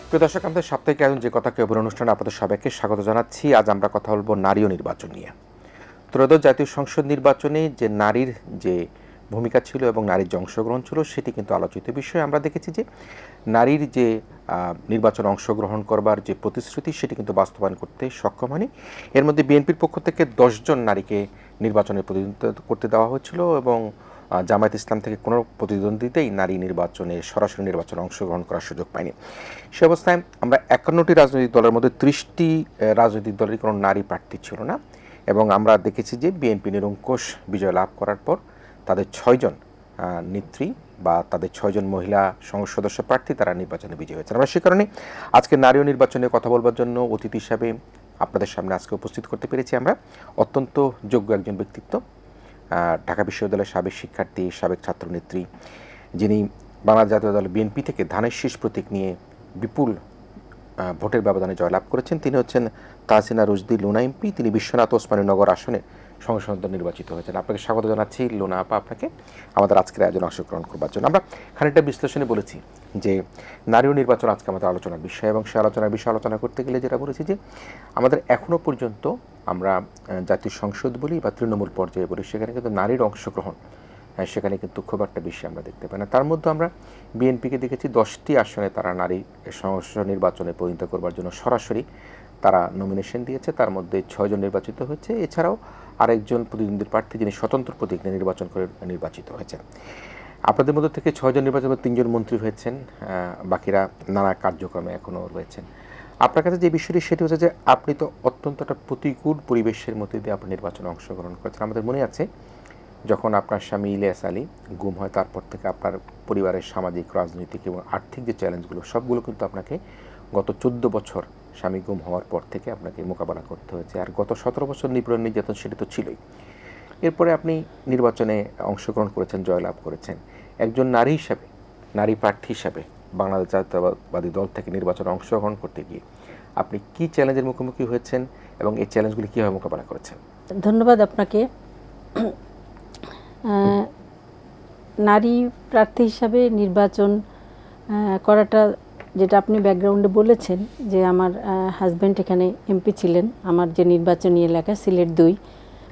প্রিয় দর্শক, আমাদের সাপ্তাহিক আয়োজন যে কথা কেবল অনুষ্ঠানে আপনাদের সবাইকে স্বাগত জানাচ্ছি। আজ আমরা কথা বলবো নারী ও নির্বাচন নিয়ে। ত্রয়োদশ জাতীয় সংসদ নির্বাচনে যে নারীর যে ভূমিকা ছিল এবং নারীর যে অংশগ্রহণ ছিল সেটি কিন্তু আলোচিত বিষয়। আমরা দেখেছি যে নারীর যে নির্বাচনে অংশগ্রহণ করবার যে প্রতিশ্রুতি সেটি কিন্তু বাস্তবায়ন করতে সক্ষম হয়নি। এর মধ্যে বিএনপির পক্ষ থেকে 10 জন নারীকে নির্বাচনে প্রতিদ্বন্দ্বিতা করতে দেওয়া হয়েছিল এবং জামায়াত ইসলাম থেকে কোনো প্রতিদ্বন্দ্বিতাই নারী নির্বাচনে সরাসরি নির্বাচনে অংশগ্রহণ করার সুযোগ পায়নি। সে অবস্থায় আমরা 51টি রাজনৈতিক দলের মধ্যে 30টি রাজনৈতিক দলের কোনো নারী প্রার্থী ছিল না এবং আমরা দেখেছি যে বিএনপি নিরঙ্কুশ বিজয় লাভ করার পর তাদের 6 জন নেত্রী বা তাদের 6 জন মহিলা সংসদ সদস্য প্রার্থী তারা নির্বাচনে বিজয়ী হয়েছেন। আমরা সে কারণে আজকে নারী ও নির্বাচনে কথা বলবার জন্য অতিথি হিসাবে আপনাদের সামনে আজকে উপস্থিত করতে পেরেছি আমরা অত্যন্ত যোগ্য একজন ব্যক্তিত্ব, ঢাকা বিশ্ববিদ্যালয়ের সাবেক শিক্ষার্থী, সাবেক ছাত্রনেত্রী, যিনি বাংলাদেশ জাতীয় দল বিএনপি থেকে ধানের শীষ প্রতীক নিয়ে বিপুল ভোটের ব্যবধানে জয়লাভ করেছেন। তিনি হচ্ছেন তাহসিনা রুশদী লুনা এমপি। তিনি বিশ্বনাথ ওসমানীনগর আসনে সংসদ নির্বাচিত হয়েছেন। আপনাকে স্বাগত জানাচ্ছি লুনা আপা, আপনাকে আমাদের আজকের আয়োজনে অংশগ্রহণ করবার জন্য। আমরা খানিকটা বিশ্লেষণে বলেছি যে নারী ও নির্বাচন আজকে আমাদের আলোচনার বিষয় এবং সে আলোচনার বিষয়ে আলোচনা করতে গেলে যেটা বলেছি যে আমাদের এখনও পর্যন্ত আমরা জাতীয় সংসদ বলি বা তৃণমূল পর্যায়ে বলি, সেখানে কিন্তু নারীর অংশগ্রহণ সেখানে কিন্তু খুব একটা বেশি আমরা দেখতে পাই না। তার মধ্যে আমরা বিএনপিকে দেখেছি 10টি আসনে তারা নারী সংসদ নির্বাচনে পরিণত করবার জন্য সরাসরি তারা নমিনেশন দিয়েছে। তার মধ্যে 6 জন নির্বাচিত হয়েছে। এছাড়াও আরেকজন প্রতিদ্বন্দ্বী প্রার্থী যিনি স্বতন্ত্র প্রতীক নিয়ে নির্বাচন করে নির্বাচিত হয়েছেন। আপনাদের মধ্যে থেকে 6 জন নির্বাচিত 3 জন মন্ত্রী হয়েছেন, বাকিরা নানা কার্যক্রমে এখনও রয়েছেন। আপনার কাছে যে বিষয়টি সেটি হচ্ছে যে আপনি তো অত্যন্ত একটা প্রতিকূল পরিবেশের মধ্যে দিয়ে আপনি নির্বাচনে অংশগ্রহণ করেছেন। আমাদের মনে আছে যখন আপনার স্বামী ইলিয়াস আলী গুম হয়, তারপর থেকে আপনার পরিবারের সামাজিক, রাজনৈতিক এবং আর্থিক যে চ্যালেঞ্জগুলো সবগুলো কিন্তু আপনাকে গত 14 বছর স্বামী গুম হওয়ার পর থেকে আপনাকে মোকাবেলা করতে হয়েছে। আর গত 17 বছর নিপীড়ন নির্যাতন সেটা তো ছিলই। এরপরে আপনি নির্বাচনে অংশগ্রহণ করেছেন, জয়লাভ করেছেন। একজন নারী হিসাবে, নারী প্রার্থী হিসাবে বাংলাদেশ জাতীয়তাবাদী দল থেকে নির্বাচনে অংশগ্রহণ করতে গিয়ে আপনি কী চ্যালেঞ্জের মুখোমুখি হয়েছেন এবং এই চ্যালেঞ্জগুলি কীভাবে মোকাবেলা করেছেন? ধন্যবাদ আপনাকে। নারী প্রার্থী হিসাবে নির্বাচন করাটা, যেটা আপনি ব্যাকগ্রাউন্ডে বলেছেন যে আমার হাজব্যান্ড এখানে এমপি ছিলেন, আমার যে নির্বাচনী এলাকা সিলেট 2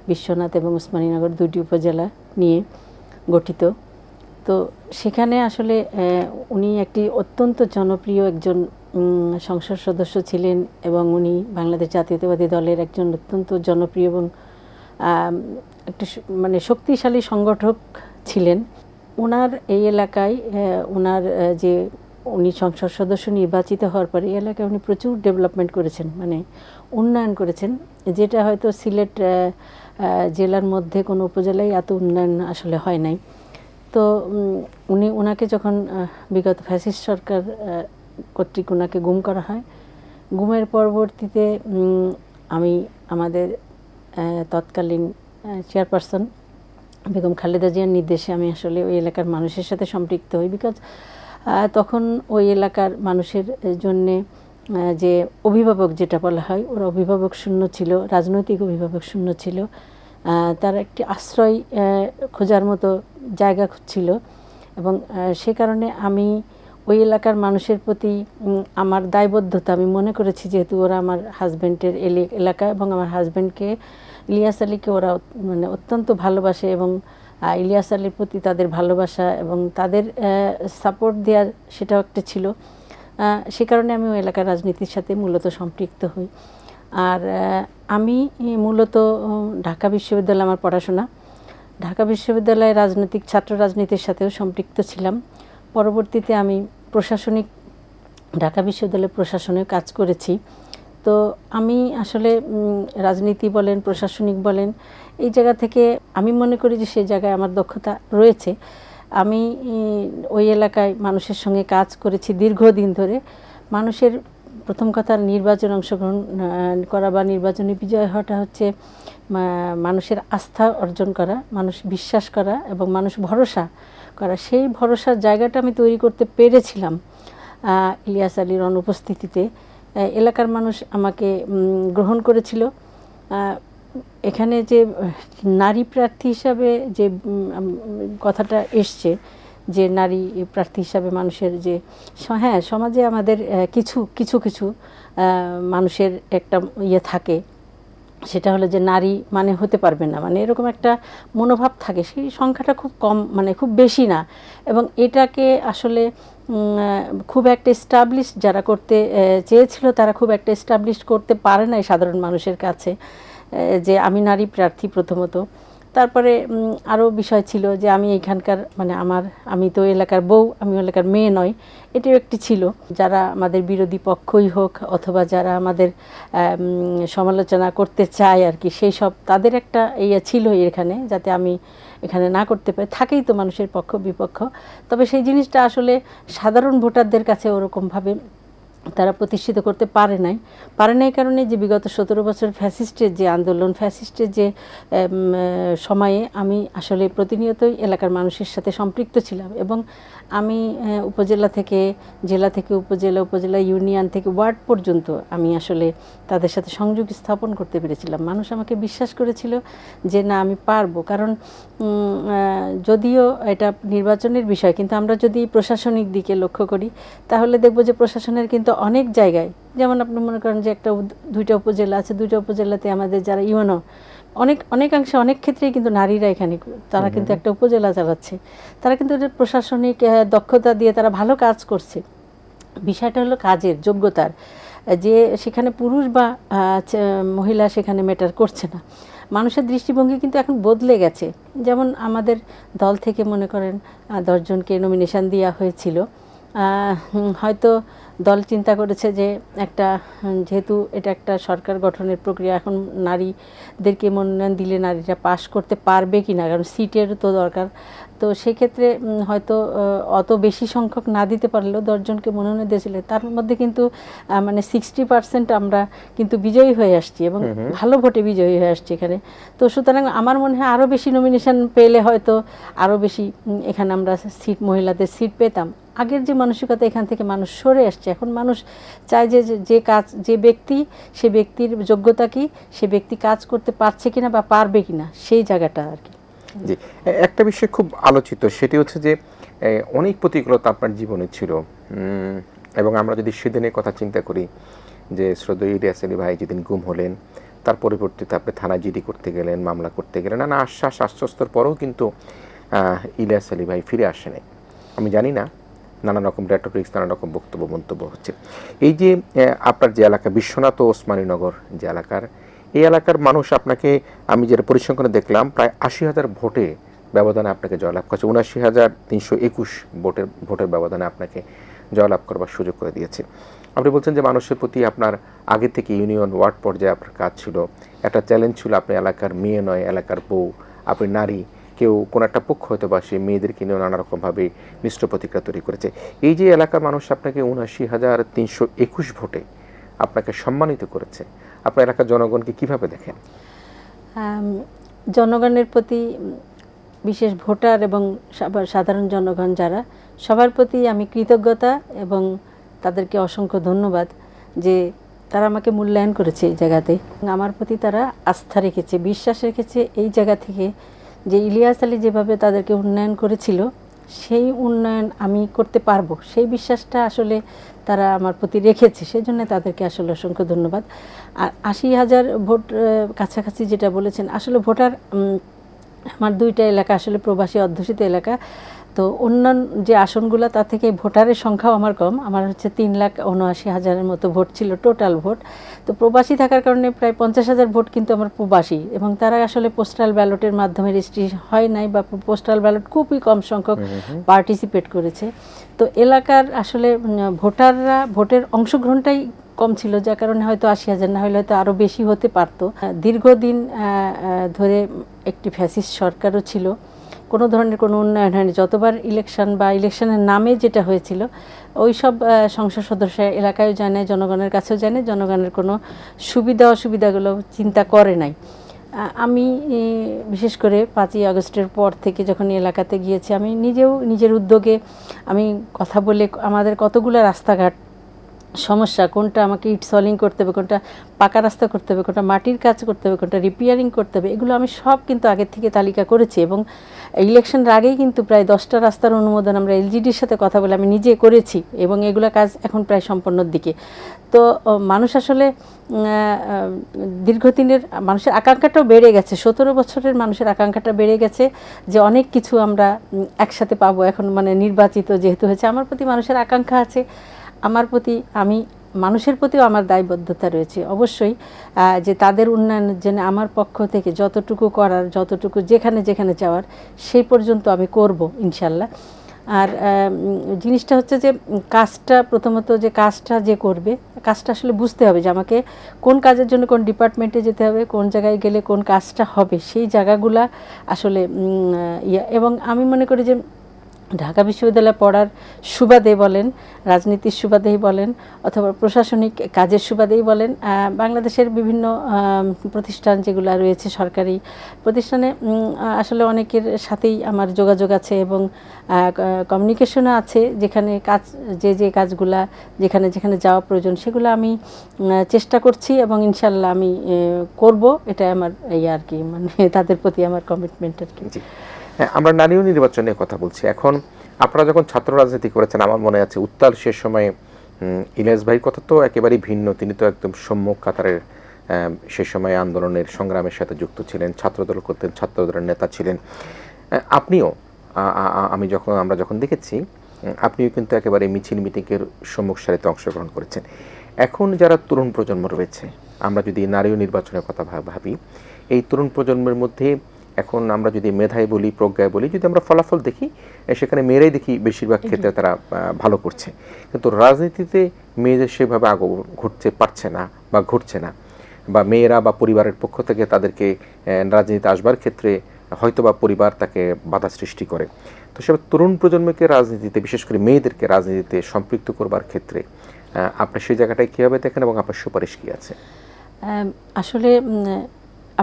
বিশ্বনাথ এবং ওসমানীনগর 2টি উপজেলা নিয়ে গঠিত। তো সেখানে আসলে উনি একটি অত্যন্ত জনপ্রিয় একজন সংসদ সদস্য ছিলেন এবং উনি বাংলাদেশ জাতীয়তাবাদী দলের একজন অত্যন্ত জনপ্রিয় এবং একটা মানে শক্তিশালী সংগঠক ছিলেন। ওনার এই এলাকায় ওনার যে উনি সংসদ সদস্য নির্বাচিত হওয়ার পরে এই এলাকায় উনি প্রচুর ডেভেলপমেন্ট করেছেন, মানে উন্নয়ন করেছেন, যেটা হয়তো সিলেট জেলার মধ্যে কোনো উপজেলায় এত উন্নয়ন আসলে হয় নাই। তো ওনাকে যখন বিগত ফ্যাসিস্ট সরকার কর্তৃক ওনাকে গুম করা হয়, গুমের পরবর্তীতে আমি আমাদের তৎকালীন চেয়ারপারসন বেগম খালেদা জিয়ার নির্দেশে আমি আসলে ওই এলাকার মানুষের সাথে সম্পৃক্ত হই। বিকজ তখন ওই এলাকার মানুষের জন্যে যে অভিভাবক যেটা বলা হয়, ওরা অভিভাবক শূন্য ছিল, রাজনৈতিক অভিভাবক শূন্য ছিল। তার একটি আশ্রয় খোঁজার মতো জায়গা ছিল এবং সে কারণে আমি ওই এলাকার মানুষের প্রতি আমার দায়বদ্ধতা আমি মনে করেছি, যেহেতু ওরা আমার হাজব্যান্ডের এলাকা এবং আমার হাজব্যান্ডকে, ইলিয়াস আলীকে ওরা মানে অত্যন্ত ভালোবাসে এবং ইলিয়াস আলীর প্রতি তাদের ভালোবাসা এবং তাদের সাপোর্ট দেওয়ার সেটাও একটা ছিল। সে কারণে আমি ওই এলাকার রাজনীতির সাথে মূলত সম্পৃক্ত হই। আর আমি মূলত ঢাকা বিশ্ববিদ্যালয়ে আমার পড়াশোনা, ঢাকা বিশ্ববিদ্যালয়ে রাজনৈতিক ছাত্র রাজনীতির সাথেও সম্পৃক্ত ছিলাম। পরবর্তীতে আমি ঢাকা বিশ্ববিদ্যালয়ে প্রশাসনে কাজ করেছি। তো আমি আসলে রাজনীতি বলেন, প্রশাসনিক বলেন, এই জায়গা থেকে আমি মনে করি যে সেই জায়গায় আমার দক্ষতা রয়েছে। আমি ওই এলাকায় মানুষের সঙ্গে কাজ করেছি দীর্ঘদিন ধরে। মানুষের প্রথম কথা নির্বাচন অংশগ্রহণ করা বা নির্বাচনে বিজয় হওয়াটা হচ্ছে মানুষের আস্থা অর্জন করা, মানুষ বিশ্বাস করা এবং মানুষ ভরসা করা। সেই ভরসার জায়গাটা আমি তৈরি করতে পেরেছিলাম ইলিয়াস আলীর অনুপস্থিতিতে। এলাকার মানুষ আমাকে গ্রহণ করেছিল। এখানে যে নারী প্রার্থী হিসাবে যে কথাটা এসছে, যে নারী প্রার্থী হিসাবে মানুষের যে হ্যাঁ সমাজে আমাদের কিছু কিছু কিছু মানুষের একটা ইয়ে থাকে, সেটা হলো যে নারী মানে হতে পারবে না, মানে এরকম একটা মনোভাব থাকে। সেই সংখ্যাটা খুব কম, মানে খুব বেশি না। এবং এটাকে আসলে খুব একটা এস্টাবলিশ যারা করতে চেয়েছিল তারা খুব একটা এস্টাবলিশ করতে পারে না সাধারণ মানুষের কাছে যে আমি নারী প্রার্থী প্রথমত। তারপরে আরও বিষয় ছিল যে আমি এইখানকার মানে আমি তো এলাকার বউ, আমি এলাকার মেয়ে নয়, এটিও একটি ছিল। যারা আমাদের বিরোধী পক্ষই হোক অথবা যারা আমাদের সমালোচনা করতে চায় আর কি, সেই সব তাদের একটা ইয়ে ছিল এখানে, যাতে আমি এখানে না করতে পারি। থাকেই তো মানুষের পক্ষ বিপক্ষ, তবে সেই জিনিসটা আসলে সাধারণ ভোটারদের কাছে ওরকমভাবে তারা প্রতিষ্ঠিত করতে পারে নাই কারণে যে বিগত 17 বছর ফ্যাসিস্টের যে আন্দোলন, ফ্যাসিস্টের যে সময়ে আমি আসলে প্রতিনিয়তই এলাকার মানুষের সাথে সম্পৃক্ত ছিলাম। এবং আমি উপজেলা থেকে জেলা থেকে উপজেলা ইউনিয়ন থেকে ওয়ার্ড পর্যন্ত আমি আসলে তাদের সাথে সংযোগ স্থাপন করতে পেরেছিলাম। মানুষ আমাকে বিশ্বাস করেছিল যে না আমি পারবো। কারণ যদিও এটা নির্বাচনের বিষয়, কিন্তু আমরা যদি প্রশাসনিক দিকে লক্ষ্য করি তাহলে দেখব যে প্রশাসনের কিন্তু অনেক জায়গায়, যেমন আপনি মনে করেন যে দুইটা উপজেলা আছে, দুইটা উপজেলাতে আমাদের যারা ইউনো অনেকাংশে অনেক ক্ষেত্রেই কিন্তু নারীরা এখানে, তারা কিন্তু একটা উপজেলা চালাচ্ছে, তারা কিন্তু প্রশাসনিক দক্ষতা দিয়ে তারা ভালো কাজ করছে। বিষয়টা হলো কাজের যোগ্যতার, যে সেখানে পুরুষ বা মহিলা সেখানে ম্যাটার করছে না। মানুষের দৃষ্টিভঙ্গি কিন্তু এখন বদলে গেছে। যেমন আমাদের দল থেকে মনে করেন 10 জনকে নমিনেশন দেওয়া হয়েছিল, হয়তো দল চিন্তা করেছে যে যেহেতু এটা একটা সরকার গঠনের প্রক্রিয়া, এখন নারীদেরকে মনোনয়ন দিলে নারীরা পাশ করতে পারবে কি না, কারণ সিটের তো দরকার। তো সেক্ষেত্রে হয়তো অত বেশি সংখ্যক না দিতে পারলেও 10 জনকে মনোনয়ন দিয়েছিল, তার মধ্যে কিন্তু মানে 60% আমরা কিন্তু বিজয়ী হয়ে আসছি এবং ভালো ভোটে বিজয়ী হয়ে আসছি এখানে। তো সুতরাং আমার মনে হয় আরও বেশি নমিনেশন পেলে হয়তো আরও বেশি এখানে আমরা মহিলাদের সিট পেতাম। আগের যে মানসিকতা, এখান থেকে মানুষ সরে আসছে। এখন মানুষ চায় যে ব্যক্তি, সে ব্যক্তির যোগ্যতা কি, সে ব্যক্তি কাজ করতে পারছে কিনা বা পারবে কিনা, সেই জায়গাটা আর কি। জি, একটা বিষয় খুব আলোচিত, সেটি হচ্ছে যে অনেক প্রতিকূলতা আপনার জীবনে ছিল, এবং আমরা যদি সেদিনের কথা চিন্তা করি যে শ্রদ্ধেয় ইলিয়াস আলী ভাই যেদিন গুম হলেন, তার পরিবর্তিতে আপনি থানায় জিডি করতে গেলেন, মামলা করতে গেলেন, নানা আশ্বস্তর পরেও কিন্তু ইলিয়াস আলী ভাই ফিরে আসেনি। আমি জানি না, নানা রকম রেটরিক্স, নানা রকম বক্তব্য মন্তব্য হচ্ছে। এই যে আপনার যে এলাকা বিশ্বনাথ ও ওসমানীনগর যে এই এলাকার মানুষ আপনাকে, আমি যেটা পরিসংখ্যানে দেখলাম, প্রায় 80,000 ভোটে ব্যবধানে আপনাকে জয়লাভ করছে, 79,321 ভোটের ব্যবধানে আপনাকে জয়লাভ করবার সুযোগ করে দিয়েছে। আপনি বলছেন যে মানুষের প্রতি আপনার আগে থেকে ইউনিয়ন ওয়ার্ড পর্যায়ে আপনার কাজ ছিল, একটা চ্যালেঞ্জ ছিল, আপনি এলাকার মেয়ে নয়, এলাকার বউ, আপনি নারী, কেউ কোনো একটা পক্ষ হয়তো বা সে মেয়েদেরকে নিয়েও নানা রকমভাবে মিশ্র প্রতিক্রিয়া তৈরি করেছে। এই যে এলাকার মানুষ আপনাকে 79,321 ভোটে আপনাকে সম্মানিত করেছে, আপনার এলাকার জনগণকে কিভাবে দেখেন? জনগণের প্রতি, বিশেষ ভোটার এবং সাধারণ জনগণ যারা, সবার প্রতি আমি কৃতজ্ঞতা এবং তাদেরকে অসংখ্য ধন্যবাদ যে তারা আমাকে মূল্যায়ন করেছে এই জায়গাতে। আমার প্রতি তারা আস্থা রেখেছে, বিশ্বাস রেখেছে এই জায়গা থেকে, যে ইলিয়াস আলী যেভাবে তাদেরকে উন্নয়ন করেছিল সেই উন্নয়ন আমি করতে পারবো, সেই বিশ্বাসটা আসলে তারা আমার প্রতি রেখেছে। সেই জন্য তাদেরকে আসলে অসংখ্য ধন্যবাদ। আর 80,000 ভোট কাছাকাছি যেটা বলেছেন, আসলে ভোটার, আমার 2টা এলাকা আসলে প্রবাসী অধ্যুষিত এলাকা, তো অন্যান্য যে আসনগুলো তার থেকে ভোটারের সংখ্যাও আমার কম। আমার হচ্ছে 3,79,000 মতো ভোট ছিল টোটাল ভোট। তো প্রবাসী থাকার কারণে প্রায় 50,000 ভোট কিন্তু আমার প্রবাসী, এবং তারা আসলে পোস্টাল ব্যালটের মাধ্যমে রেজিস্ট্রি হয় নাই, বা পোস্টাল ব্যালট খুবই কম সংখ্যক পার্টিসিপেট করেছে। তো এলাকার আসলে ভোটাররা ভোটের অংশগ্রহণটাই কম ছিল, যার কারণে হয়তো 80,000 না হলে হয়তো আরও বেশি হতে পারতো। দীর্ঘদিন ধরে একটি ফ্যাসিস্ট সরকারও ছিল, কোনো ধরনের কোনো উন্নয়ন হয়নি। যতবার ইলেকশন বা ইলেকশনের নামে যেটা হয়েছিল, ওই সব সংসদ সদস্য এলাকায়ও যায় না, জনগণের কাছেও যায় না, জনগণের কোনো সুবিধা অসুবিধাগুলো চিন্তা করে নাই। আমি বিশেষ করে 5ই আগস্টের পর থেকে যখন এলাকাতে গিয়েছি, আমি নিজেও নিজের উদ্যোগে আমি কথা বলে আমাদের কতগুলো রাস্তাঘাট সমস্যা, কোনটা আমাকে ইট সলিং করতে হবে, কোনটা পাকা রাস্তা করতে হবে, কোনটা মাটির কাজ করতে হবে, কোনটা রিপেয়ারিং করতে হবে, এগুলো আমি সব কিন্তু আগের থেকে তালিকা করেছি। এবং ইলেকশনের আগেই কিন্তু প্রায় 10টা রাস্তার অনুমোদন আমরা এলজিডির সাথে কথা বলে আমি নিজে করেছি, এবং এগুলো কাজ এখন প্রায় সম্পন্নর দিকে। তো মানুষ আসলে দীর্ঘদিনের মানুষের আকাঙ্ক্ষাটাও বেড়ে গেছে, 17 বছরের মানুষের আকাঙ্ক্ষাটা বেড়ে গেছে যে অনেক কিছু আমরা একসাথে পাবো এখন, মানে নির্বাচিত যেহেতু হয়েছে। আমার প্রতি মানুষের আকাঙ্ক্ষা আছে, আমার প্রতি মানুষের প্রতিও আমার দায়বদ্ধতা রয়েছে অবশ্যই, যে তাদের উন্নয়নের জন্য আমার পক্ষ থেকে যতটুকু করার, যতটুকু যেখানে যেখানে যাওয়ার সেই পর্যন্ত আমি করব ইনশাল্লাহ। আর জিনিসটা হচ্ছে যে কাজটা, প্রথমত যে কাজটা যে করবে, কাজটা আসলে বুঝতে হবে যে আমাকে কোন কাজের জন্য কোন ডিপার্টমেন্টে যেতে হবে, কোন জায়গায় গেলে কোন কাজটা হবে, সেই জায়গাগুলা আসলে এবং আমি মনে করি যে ঢাকা বিশ্ববিদ্যালয়ে পড়ার সুবাদে বলেন, রাজনীতির সুবাদেই বলেন, অথবা প্রশাসনিক কাজের সুবাদেই বলেন, বাংলাদেশের বিভিন্ন প্রতিষ্ঠান যেগুলো রয়েছে সরকারি প্রতিষ্ঠানে আসলে অনেকের সাথেই আমার যোগাযোগ আছে, এবং কমিউনিকেশনও আছে, যেখানে কাজ যে কাজগুলা যেখানে যেখানে যাওয়া প্রয়োজন সেগুলো আমি চেষ্টা করছি, এবং ইনশাল্লাহ আমি করব। এটা আমার আর কি, মানে তাদের প্রতি আমার কমিটমেন্ট আর কি। হ্যাঁ, আমরা নারী নির্বাচনে কথা বলছি। এখন আপনারা যখন ছাত্র রাজনীতি করেছেন, আমার মনে আছে উত্তাল সে সময়ে ইলিয়াস ভাইয়ের কথা তো একেবারেই ভিন্ন। তিনি তো একদম সম্মুখ কাতারের সে সময় আন্দোলনের সংগ্রামের সাথে যুক্ত ছিলেন, ছাত্রদল করতেন, ছাত্রদলের নেতা ছিলেন। আপনিও আমরা যখন দেখেছি, আপনিও কিন্তু একেবারে মিছিল মিটিংয়ের সম্মুখ সারিতে অংশগ্রহণ করেছেন। এখন যারা তরুণ প্রজন্ম রয়েছে, আমরা যদি নারী নির্বাচনের কথা ভাবি, এই তরুণ প্রজন্মের মধ্যে এখন আমরা যদি মেধায় বলি, প্রজ্ঞায় বলি, যদি আমরা ফলাফল দেখি, সেখানে মেয়েরাই দেখি বেশিরভাগ ক্ষেত্রে তারা ভালো করছে, কিন্তু রাজনীতিতে মেয়েদের সেভাবে ঘটতে পারছে না বা ঘটছে না, বা মেয়েরা বা পরিবারের পক্ষ থেকে তাদেরকে রাজনীতিতে আসবার ক্ষেত্রে হয়তোবা পরিবার তাকে বাধা সৃষ্টি করে। তো সে তরুণ প্রজন্মকে রাজনীতিতে, বিশেষ করে মেয়েদেরকে রাজনীতিতে সম্পৃক্ত করবার ক্ষেত্রে আপনি সেই জায়গাটায় কীভাবে দেখেন এবং আপনার সুপারিশ কী আছে? আসলে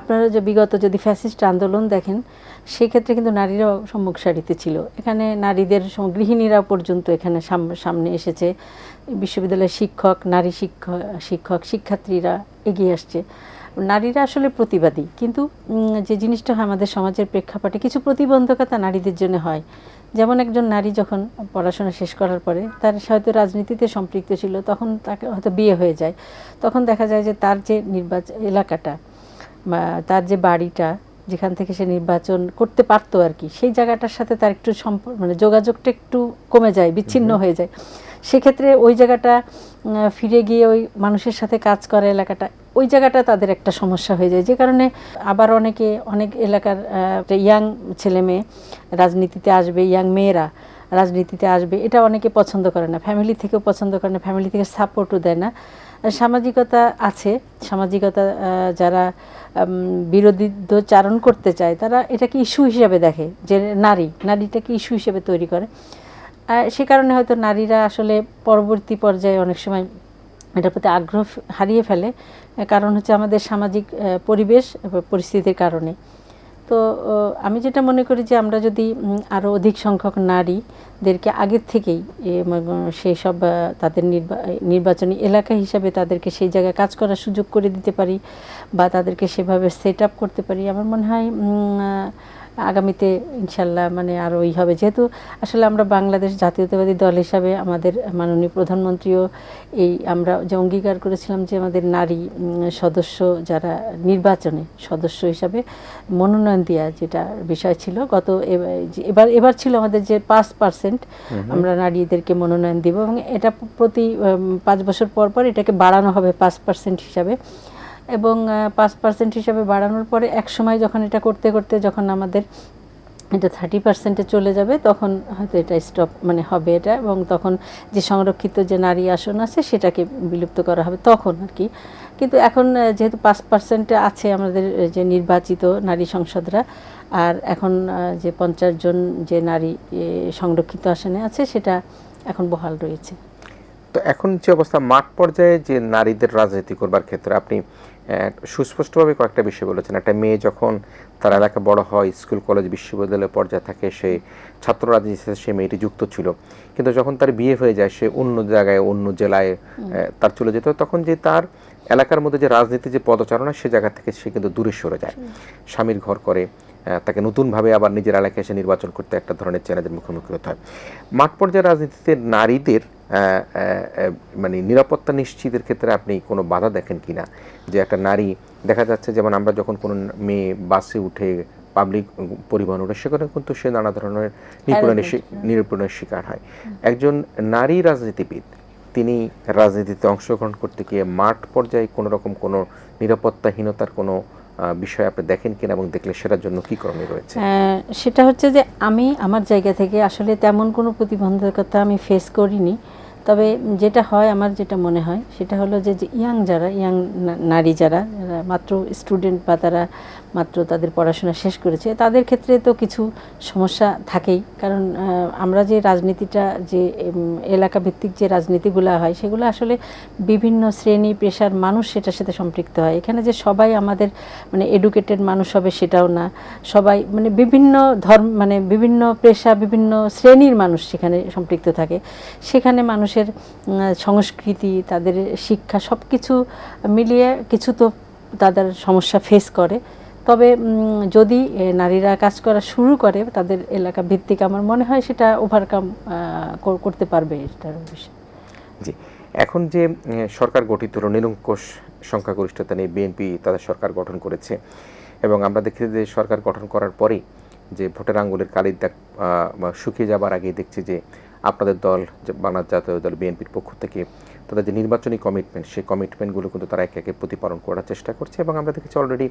আপনারা যে বিগত যদি ফ্যাসিস্ট আন্দোলন দেখেন, সেক্ষেত্রে কিন্তু নারীরাও সম্মুখ সারিতে ছিল। এখানে নারীদের গৃহিণীরা পর্যন্ত এখানে সামনে এসেছে, বিশ্ববিদ্যালয়ের শিক্ষক, নারী শিক্ষার্থীরা এগিয়ে আসছে। নারীরা আসলে প্রতিবাদী, কিন্তু যে জিনিসটা হয় আমাদের সমাজের প্রেক্ষাপটে কিছু প্রতিবন্ধকতা নারীদের জন্য হয়। যেমন একজন নারী যখন পড়াশোনা শেষ করার পরে তার হয়তো রাজনীতিতে সম্পৃক্ত ছিল, তখন তাকে হয়তো বিয়ে হয়ে যায়, তখন দেখা যায় যে তার যে এলাকাটা বা তার যে বাড়িটা যেখান থেকে সে নির্বাচন করতে পারতো আর কি, সেই জায়গাটার সাথে তার একটু মানে যোগাযোগটা একটু কমে যায়, বিচ্ছিন্ন হয়ে যায়। সেক্ষেত্রে ওই জায়গাটা ফিরে গিয়ে ওই মানুষের সাথে কাজ করা এলাকাটা, ওই জায়গাটা তাদের একটা সমস্যা হয়ে যায়, যে কারণে আবার অনেক এলাকার ইয়াং ছেলে মেয়ে রাজনীতিতে আসবে, ইয়াং মেয়েরা রাজনীতিতে আসবে, এটা অনেকে পছন্দ করে না, ফ্যামিলি থেকেও পছন্দ করে না, ফ্যামিলি থেকে সাপোর্টও দেয় না। সামাজিকতা আছে, সামাজিকতা যারা বিরোধিতাচারণ করতে চায় তারা এটাকে ইস্যু হিসেবে দেখে, যে নারীটাকে ইস্যু হিসেবে তৈরি করে। সে কারণে হয়তো নারীরা আসলে পরবর্তী পর্যায়ে অনেক সময় এটার প্রতি আগ্রহ হারিয়ে ফেলে, কারণ হচ্ছে আমাদের সামাজিক পরিবেশ পরিস্থিতির কারণে। তো আমি যেটা মনে করি যে আমরা যদি আরও অধিক সংখ্যক নারীদেরকে আগের থেকেই সেই সব তাদের নির্বাচনী এলাকা হিসাবে তাদেরকে সেই জায়গায় কাজ করার সুযোগ করে দিতে পারি, বা তাদেরকে সেভাবে সেট আপ করতে পারি, আমার মনে হয় আগামীতে ইনশাল্লাহ মানে আরও হবে। যেহেতু আসলে আমরা বাংলাদেশ জাতীয়তাবাদী দল হিসাবে আমাদের মাননীয় প্রধানমন্ত্রীও আমরা যে অঙ্গীকার করেছিলাম যে আমাদের নারী সদস্য যারা নির্বাচনে সদস্য হিসাবে মনোনয়ন দেওয়া, যেটা বিষয় ছিল এবার ছিল আমাদের যে 5% আমরা নারীদেরকে মনোনয়ন দিব, এবং এটা প্রতি 5 বছর পর এটাকে বাড়ানো হবে 5% হিসাবে, এবং 5% হিসাবে বাড়ানোর পরে এক সময় যখন এটা করতে করতে যখন আমাদের এটা 30%-এ চলে যাবে, তখন হয়তো এটা স্টপ হবে এটা, এবং তখন যে সংরক্ষিত যে নারী আসন আছে সেটাকে বিলুপ্ত করা হবে তখন আর কি। কিন্তু এখন যেহেতু 5%-এ আছে আমাদের যে নির্বাচিত নারী সংসদরা, আর এখন যে 50 জন যে নারী সংরক্ষিত আসনে আছে সেটা এখন বহাল রয়েছে। তো এখন যে অবস্থা, মাঠ পর্যায়ে যে নারীদের রাজনীতি করবার ক্ষেত্রে আপনি সুস্পষ্টভাবে কয়েকটা বিষয় বলেছেন। একটা মেয়ে যখন তার এলাকা বড় হয়, স্কুল কলেজ বিশ্ববিদ্যালয় পর্যায়ে থাকে, সে ছাত্র রাজনীতির সাথে সে মেয়েটি যুক্ত ছিল, কিন্তু যখন তার বিয়ে হয়ে যায় সে অন্য জায়গায় অন্য জেলায় তার চলে যেত, তখন যে তার এলাকার মধ্যে যে রাজনীতি যে পদচারণা সে জায়গা থেকে সে কিন্তু দূরে সরে যায়, স্বামীর ঘর করে, তাকে নতুনভাবে আবার নিজের এলাকায় এসে নির্বাচন করতে একটা ধরনের চ্যালেঞ্জের মুখোমুখি হতে হয়। মাঠ পর্যায়ে রাজনীতিতে নারীদের মানে নিরাপত্তা নিশ্চিতের ক্ষেত্রে আপনি কোনো বাধা দেখেন কিনা? যে একটা নারী দেখা যাচ্ছে, যেমন আমরা যখন কোনো মেয়ে বাসে উঠে পাবলিক পরিবহন উঠে, সেখানে কিন্তু সে নানা ধরনের নিরূপণের শিকার হয়। একজন নারী রাজনীতিবিদ তিনি রাজনীতিতে অংশগ্রহণ করতে গিয়ে মাঠ পর্যায়ে কোনো রকম কোনো নিরাপত্তাহীনতার কোনো বিষয় আপনি দেখেন কিনা, এবং দেখলে সেটার জন্য কী করণীয় রয়েছে? সেটা হচ্ছে যে আমি আমার জায়গা থেকে আসলে তেমন কোনো প্রতিবন্ধকতা আমি ফেস করিনি। তবে যেটা হয়, আমার যেটা মনে হয় সেটা হলো যে ইয়াং নারী যারা মাত্র স্টুডেন্ট বা তারা মাত্র তাদের পড়াশোনা শেষ করেছে, তাদের ক্ষেত্রে তো কিছু সমস্যা থাকেই। কারণ আমরা যে রাজনীতিটা, যে এলাকা ভিত্তিক যে রাজনীতিগুলো হয়, সেগুলো আসলে বিভিন্ন শ্রেণী পেশার মানুষ সেটার সাথে সম্পৃক্ত হয়। এখানে যে সবাই আমাদের মানে এডুকেটেড মানুষ হবে সেটাও না, সবাই মানে বিভিন্ন মানে বিভিন্ন পেশা, বিভিন্ন শ্রেণীর মানুষ সেখানে সম্পৃক্ত থাকে। সেখানে মানুষের সংস্কৃতি, তাদের শিক্ষা, সব কিছু মিলিয়ে কিছু তো তাদের সমস্যা ফেস করে। তবে যদি নারীরা কাজ করা শুরু করে তাদের এলাকা ভিত্তিক, আমার মনে হয় সেটা ওভারকাম করতে পারবে এটার বিষয়ে। জি, এখন যে সরকার গঠিত হলো, নিরঙ্কুশ সংখ্যাগরিষ্ঠতা নিয়ে বিএনপি তাদের সরকার গঠন করেছে, এবং আমরা দেখি যে সরকার গঠন করার পরেই যে ভোটের আঙ্গুলের কালির দাগ শুকিয়ে যাবার আগেই দেখছি যে আপনাদের দল, বাংলাদেশ জাতীয় দল বিএনপির পক্ষ থেকে তাদের যে নির্বাচনী কমিটমেন্ট, সেই কমিটমেন্টগুলো কিন্তু তারা একে একে প্রতিপালন করার চেষ্টা করছে। এবং আমরা দেখেছি অলরেডি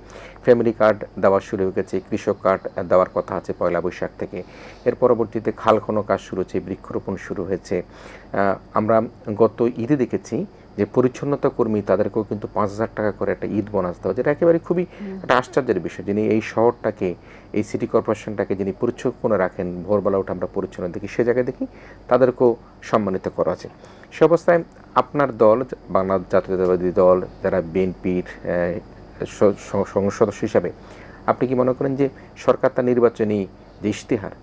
ফ্যামিলি কার্ড দেওয়া শুরু হয়ে গেছে, কৃষক কার্ড দেওয়ার কথা আছে পয়লা বৈশাখ থেকে। এর পরবর্তীতে খাল খনন কাজ শুরু হয়েছে, বৃক্ষরোপণ শুরু হয়েছে। আমরা গত ঈদে দেখেছি যে পরিচ্ছন্নতা কর্মী তাদেরকেও কিন্তু 5,000 টাকা করে একটা ঈদ বোনাস দেওয়া, যেটা একেবারে খুবই একটা আশ্চর্যের বিষয়। যিনি এই শহরটাকে, এই সিটি কর্পোরেশনটাকে যিনি পরিচ্ছন্ন রাখেন, ভোরবেলা উঠে আমরা পরিচ্ছন্ন দেখি, সে জায়গায় দেখি তাদেরকেও সম্মানিত করা আছে। সে অবস্থায় আপনার দল, বাংলাদেশ জাতীয়তাবাদী দল, যারা বিএনপির সংসদ সদস্য হিসাবে, আপনি কি মনে করেন যে সরকার তার নির্বাচনী যে ইশতেহার,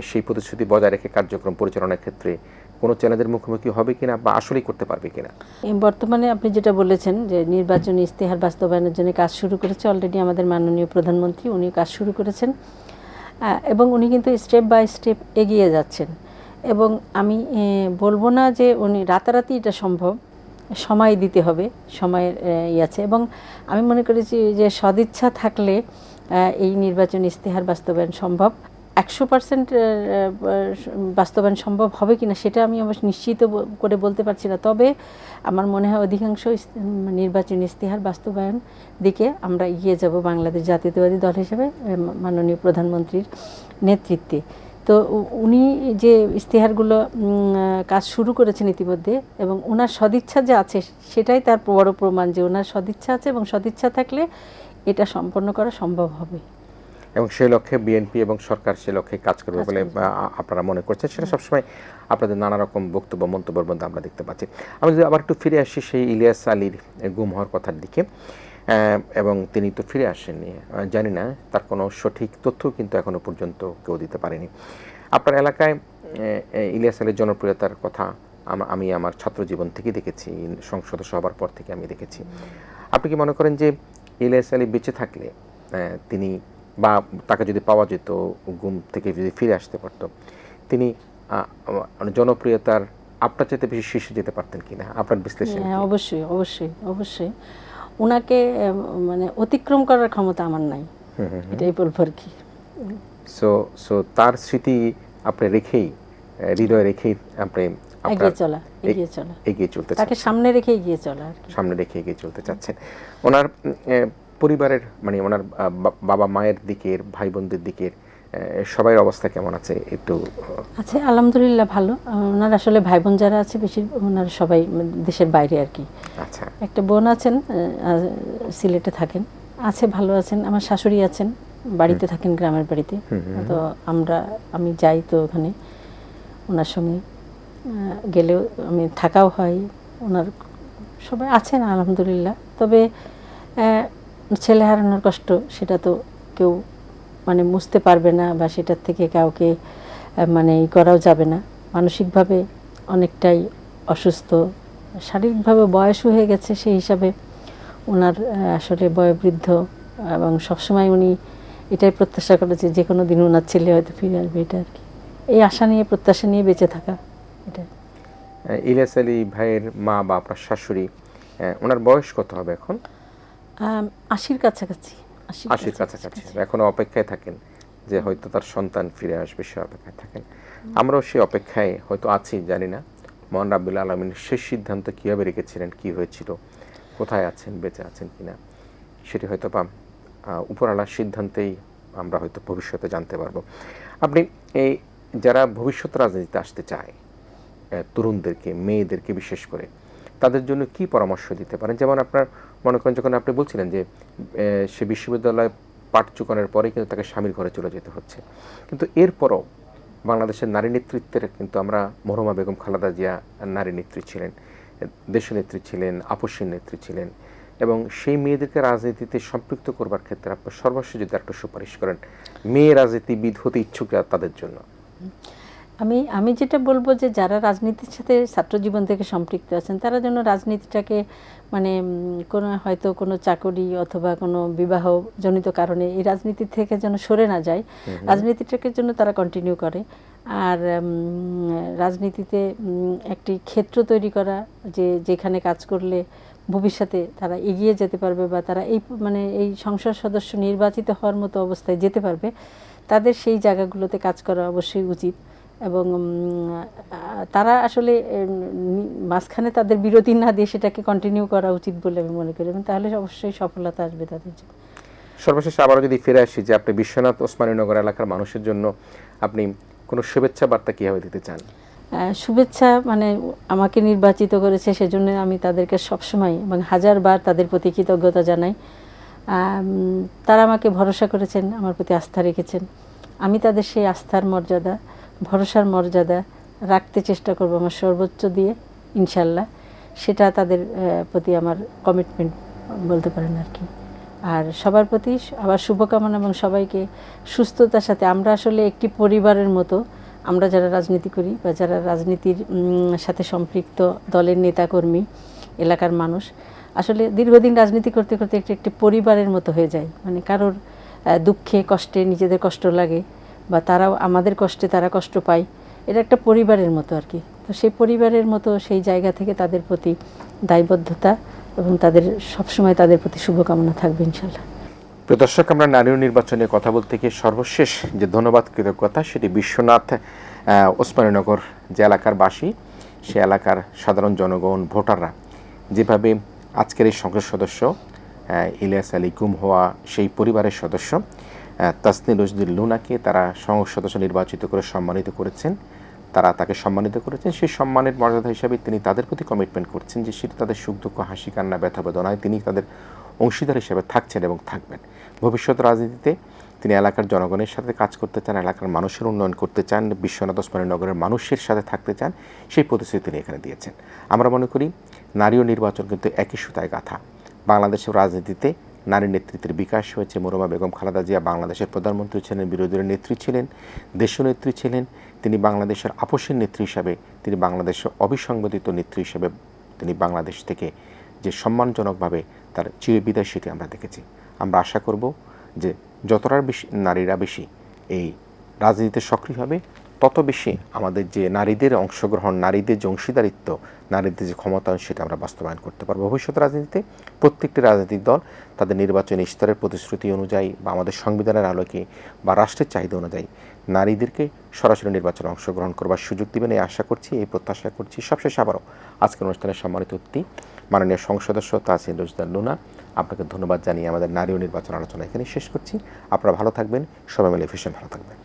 সেই প্রতিশ্রুতি বজায় রেখে কার্যক্রম পরিচালনার ক্ষেত্রে কোনো চ্যালেঞ্জের মুখোমুখি হবে কিনা, বা আসলেই করতে পারবে কিনা? বর্তমানে আপনি যেটা বলেছেন যে নির্বাচনী ইশতেহার বাস্তবায়নের জন্য কাজ শুরু করেছে অলরেডি আমাদের মাননীয় প্রধানমন্ত্রী, উনি কাজ শুরু করেছেন, এবং উনি কিন্তু স্টেপ বাই স্টেপ এগিয়ে যাচ্ছেন। এবং আমি বলবো না যে উনি রাতারাতি এটা সম্ভব, সময় দিতে হবে, সময়ের আছে। এবং আমি মনে করেছি যে সদিচ্ছা থাকলে এই নির্বাচনী ইশতেহার বাস্তবায়ন সম্ভব। 100% বাস্তবায়ন সম্ভব হবে কিনা সেটা আমি অবশ্য নিশ্চিত করে বলতে পারছি না। তবে আমার মনে হয় অধিকাংশ নির্বাচনী ইশতেহার বাস্তবায়ন দিকে আমরা এগিয়ে যাব বাংলাদেশ জাতীয়তাবাদী দল হিসেবে মাননীয় প্রধানমন্ত্রীর নেতৃত্বে। তো উনি যে ইশতেহারগুলো কাজ শুরু করেছেন ইতিমধ্যে, এবং ওনার সদিচ্ছা যে আছে সেটাই তার বড় প্রমাণ যে ওনার সদিচ্ছা আছে, এবং সদিচ্ছা থাকলে এটা সম্পন্ন করা সম্ভব হবে। এবং সেই লক্ষ্যে বিএনপি এবং সরকার সে লক্ষ্যে কাজ করবে বলে আপনারা মনে করছেন, সেটা সবসময় আপনাদের নানা রকম বক্তব্য মন্তব্যের মধ্যে আমরা দেখতে পাচ্ছি। আমি যদি আবার একটু ফিরে আসি সেই ইলিয়াস আলীর গুম হওয়ার কথার দিকে, এবং তিনি তো ফিরে আসেননি, জানি না তার কোনো সঠিক তথ্য কিন্তু এখনো পর্যন্ত কেউ দিতে পারেনি। আপনার এলাকায় ইলিয়াস আলীর জনপ্রিয়তার কথা আমি আমার ছাত্র জীবন থেকে দেখেছি, সংসদ সভার পর থেকে আমি দেখেছি। আপনি কি মনে করেন যে ইলিয়াস আলী বেঁচে থাকলে তিনি, বা তাকে যদি পাওয়া যেত, গুম থেকে যদি ফিরে আসতে পারত, তিনি জনপ্রিয়তার আপনার চাইতে বেশি শীর্ষে যেতে পারতেন কিনা, আপনার বিশ্লেষণ? অবশ্যই অবশ্যই অবশ্যই ওনাকে মানে অতিক্রম করার ক্ষমতা আমার নাই, এটাই বলবো আর কি। সো তার স্মৃতি আপনি রেখেই, হৃদয়ে রেখেই আপনি এগিয়ে চলতে, তাকে সামনে রেখে এগিয়ে চলা, সামনে রেখে এগিয়ে চলতে চাচ্ছেন। ওনার পরিবারের, মানে ওনার বাবা মায়ের দিকের, ভাই বোনদের দিকের সবাই অবস্থা কেমন আছে একটু? আছে আলহামদুলিল্লাহ ভালো। ওনার আসলে ভাই বোন যারা আছে বেশি, ওনার সবাই দেশের বাইরে আর কি। আচ্ছা, একটা বোন আছেন সিলেটে থাকেন, আছে ভালো আছেন। আমার শাশুড়ি আছেন, বাড়িতে থাকেন, গ্রামের বাড়িতে। তো আমি যাই তো ওখানে, ওনার সঙ্গে গেলেও আমি থাকাও হয়। ওনার সবাই আছেন আলহামদুলিল্লাহ। তবে ছেলে হারানোর কষ্ট সেটা তো কেউ মানে বুঝতে পারবে না, বা সেটার থেকে কাউকে মানে ই করাও যাবে না। মানসিকভাবে অনেকটাই অসুস্থ, শারীরিকভাবে বয়সও হয়ে গেছে, সেই হিসাবে ওনার আসলে বয়োবৃদ্ধ, এবং সবসময় উনি এটাই প্রত্যাশা করেছে যে কোনো দিন ওনার ছেলে হয়তো ফিরে আসবে, এটা আর কি। এই আশা নিয়ে প্রত্যাশা নিয়ে বেঁচে থাকা, এটা। ইলিয়াস আলী ভাইয়ের মা বা আপনার শাশুড়ি, ওনার বয়স কত হবে এখন? 80-র কাছাকাছি। 80-র কাছাকাছি। এখনো অপেক্ষায় থাকেন যে হয়তো তার সন্তান ফিরে আসবে, সে অপেক্ষায় থাকেন। আমরাও সেই অপেক্ষায় হয়তো আছি, জানি না মহান রাব্বুল আলামিন শেষ সিদ্ধান্ত কীভাবে রেখেছিলেন, কী হয়েছিল, কোথায় আছেন, বেঁচে আছেন কিনা, সেটি হয়তো বা উপরওয়ালার সিদ্ধান্তেই আমরা হয়তো ভবিষ্যতে জানতে পারবো। আপনি এই যারা ভবিষ্যৎ রাজনীতিতে আসতে চায়, তরুণদেরকে, মেয়েদেরকে বিশেষ করে, তাদের জন্য কি পরামর্শ দিতে পারেন? যেমন আপনার মনে করেন, যখন আপনি বলছিলেন যে সে বিশ্ববিদ্যালয় পাঠ চুকানোর পরে কিন্তু তাকে স্বামীর ঘরে চলে যেতে হচ্ছে, কিন্তু এরপরও বাংলাদেশের নারী নেতৃত্বের কিন্তু আমরা মরহুমা বেগম খালেদা জিয়া নারী নেত্রী ছিলেন, দেশনেত্রী ছিলেন, আপসীর নেত্রী ছিলেন, এবং সেই মেয়েদেরকে রাজনীতিতে সম্পৃক্ত করবার ক্ষেত্রে আপনার সর্বস্ব যদি একটা সুপারিশ করেন মেয়ে রাজনীতিবিদ হতে ইচ্ছুক তাদের জন্য। আমি যেটা বলবো যে যারা রাজনীতির সাথে ছাত্র জীবন থেকে সম্পৃক্ত আছেন, তারা যেন রাজনীতিটাকে মানে কোনো হয়তো কোনো চাকরি অথবা কোনো বিবাহজনিত কারণে এই রাজনীতি থেকে যেন সরে না যায়, রাজনীতিটাকে জন্য তারা কন্টিনিউ করে। আর রাজনীতিতে একটি ক্ষেত্র তৈরি করা, যে যেখানে কাজ করলে ভবিষ্যতে তারা এগিয়ে যেতে পারবে, বা তারা এই মানে এই সংসদ সদস্য নির্বাচিত হওয়ার মতো অবস্থায় যেতে পারবে, তাদের সেই জায়গাগুলোতে কাজ করা অবশ্যই উচিত। এবং তারা আসলে মাঝখানে তাদের বিরতি না দিয়ে সেটাকে কন্টিনিউ করা উচিত বলে আমি মনে করি, এবং তাহলে অবশ্যই সফলতা আসবে তাদের জন্য। সর্বশেষ আবারও যদি ফিরে আসি যে আপনি বিশ্বনাথ ওসমানীনগর এলাকার মানুষের জন্য আপনি কোনো শুভেচ্ছা বার্তা কীভাবে দিতে চান? শুভেচ্ছা মানে আমাকে নির্বাচিত করেছে, সেজন্য আমি তাদেরকে সবসময় এবং হাজারবার তাদের প্রতি কৃতজ্ঞতা জানাই। তারা আমাকে ভরসা করেছেন, আমার প্রতি আস্থা রেখেছেন। আমি তাদের সেই আস্থার মর্যাদা, ভরসার মর্যাদা রাখতে চেষ্টা করব আমার সর্বোচ্চ দিয়ে, ইনশাল্লাহ। সেটা তাদের প্রতি আমার কমিটমেন্ট বলতে পারেন আর কি। আর সবার প্রতি আবার শুভকামনা, এবং সবাইকে সুস্থতার সাথে, আমরা আসলে একটি পরিবারের মতো, আমরা যারা রাজনীতি করি বা যারা রাজনীতির সাথে সম্পৃক্ত দলের নেতাকর্মী, এলাকার মানুষ, আসলে দীর্ঘদিন রাজনীতি করতে করতে একটি পরিবারের মতো হয়ে যায়। মানে কারোর দুঃখে কষ্টে নিজেদের কষ্ট লাগে, বা তারাও আমাদের কষ্টে তারা কষ্ট পায়, এটা একটা পরিবারের মতো আর কি। তো সেই পরিবারের মতো সেই জায়গা থেকে তাদের প্রতি দায়বদ্ধতা, এবং তাদের সবসময় তাদের প্রতি শুভকামনা থাকবে ইনশাল্লাহ। প্রিয় দর্শক, আমরা নারী নির্বাচনে কথা বলতে গিয়ে সর্বশেষ যে ধন্যবাদ কৃতজ্ঞতা, সেটি বিশ্বনাথ ওসমানীনগর যে এলাকার বাসী, সে এলাকার সাধারণ জনগণ, ভোটাররা যেভাবে আজকের এই সংসদ সদস্য ইলিয়াস আলী গুম হওয়া সেই পরিবারের সদস্য তাসনিম রশদির লুনাকে তারা সংসদ সদস্য নির্বাচিত করে সম্মানিত করেছেন, তারা তাকে সম্মানিত করেছেন, সেই সম্মানের মর্যাদা হিসাবে তিনি তাদের প্রতি কমিটমেন্ট করছেন যে সেটা তাদের সুখ দুঃখ, হাসি কান্না, ব্যথা বেদনায় তিনি তাদের অংশীদার হিসেবে থাকছেন এবং থাকবেন। ভবিষ্যৎ রাজনীতিতে তিনি এলাকার জনগণের সাথে কাজ করতে চান, এলাকার মানুষের উন্নয়ন করতে চান, বিশ্বনাথ ওসমানীনগরের মানুষের সাথে থাকতে চান, সেই প্রতিশ্রুতি তিনি এখানে দিয়েছেন। আমরা মনে করি নারী ও নির্বাচন কিন্তু একই সুতায় গাঁথা। বাংলাদেশের রাজনীতিতে নারী নেতৃত্বের বিকাশ হয়েছে। মরহুমা বেগম খালেদা জিয়া বাংলাদেশের প্রধানমন্ত্রী ছিলেন, বিরোধী দলের নেত্রী ছিলেন, দেশনেত্রী ছিলেন, তিনি বাংলাদেশের আপসীর নেত্রী হিসাবে, তিনি বাংলাদেশের অবিসংবাদিত নেত্রী হিসাবে তিনি বাংলাদেশ থেকে যে সম্মানজনকভাবে তার চিরবিদায়, সেটি আমরা দেখেছি। আমরা আশা করব যে যতটা বেশি নারীরা বেশি এই রাজনীতিতে সক্রিয় হবে, তত বেশি আমাদের যে নারীদের অংশগ্রহণ, নারীদের যে অংশীদারিত্ব, নারীদের যে ক্ষমতায়ন, সেটা আমরা বাস্তবায়ন করতে পারবো। ভবিষ্যৎ রাজনীতিতে প্রত্যেকটি রাজনৈতিক দল তাদের নির্বাচনী স্তরের প্রতিশ্রুতি অনুযায়ী বা আমাদের সংবিধানের আলোকে বা রাষ্ট্রের চাহিদা অনুযায়ী নারীদেরকে সরাসরি নির্বাচনে অংশগ্রহণ করবার সুযোগ দেবেন, এই আশা করছি, এই প্রত্যাশা করছি। সবশেষে আবারও আজকের অনুষ্ঠানের সম্মানিত অতিথি মাননীয় সংসদ সদস্য তাসনিম রশদির লুনা, আপনাকে ধন্যবাদ জানিয়ে আমাদের নারী ও নির্বাচন আলোচনা এখানে শেষ করছি। আপনারা ভালো থাকবেন, সবাই মিলে ভীষণ ভালো থাকবেন।